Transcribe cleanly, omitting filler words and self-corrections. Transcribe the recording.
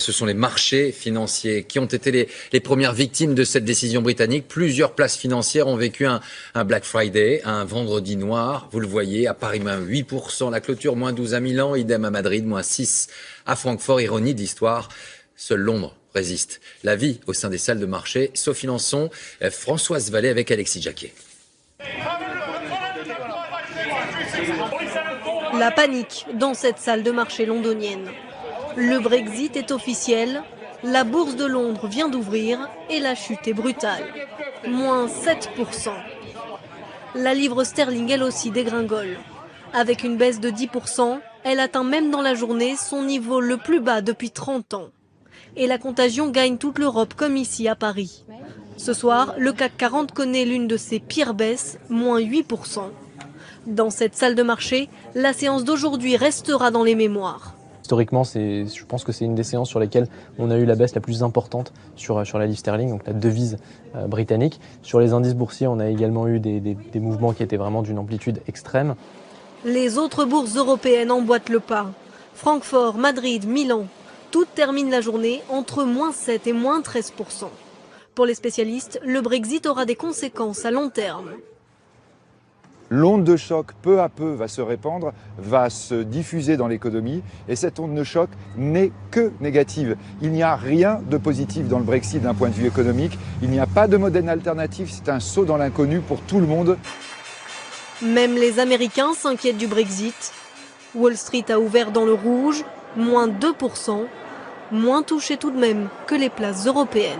ce sont les marchés financiers qui ont été les premières victimes de cette décision britannique. Plusieurs places financières ont vécu un Black Friday, un vendredi noir. Vous le voyez, à Paris, moins 8%, la clôture, moins 12 à Milan, idem à Madrid, moins 6 à Francfort. Ironie de l'histoire, seul Londres résiste. La vie au sein des salles de marché, Sophie Lançon, Françoise Vallée avec Alexis Jacquet. La panique dans cette salle de marché londonienne. Le Brexit est officiel, la bourse de Londres vient d'ouvrir et la chute est brutale. Moins 7%. La livre sterling, elle aussi, dégringole. Avec une baisse de 10%, elle atteint même dans la journée son niveau le plus bas depuis 30 ans. Et la contagion gagne toute l'Europe comme ici à Paris. Ce soir, le CAC 40 connaît l'une de ses pires baisses, moins 8%. Dans cette salle de marché, la séance d'aujourd'hui restera dans les mémoires. Historiquement, je pense que c'est une des séances sur lesquelles on a eu la baisse la plus importante sur la livre sterling, donc la devise britannique. Sur les indices boursiers, on a également eu des mouvements qui étaient vraiment d'une amplitude extrême. Les autres bourses européennes emboîtent le pas. Francfort, Madrid, Milan, toutes terminent la journée entre moins 7 et moins 13%. Pour les spécialistes, le Brexit aura des conséquences à long terme. L'onde de choc, peu à peu, va se répandre, va se diffuser dans l'économie. Et cette onde de choc n'est que négative. Il n'y a rien de positif dans le Brexit d'un point de vue économique. Il n'y a pas de modèle alternatif. C'est un saut dans l'inconnu pour tout le monde. Même les Américains s'inquiètent du Brexit. Wall Street a ouvert dans le rouge, moins 2%, moins touché tout de même que les places européennes.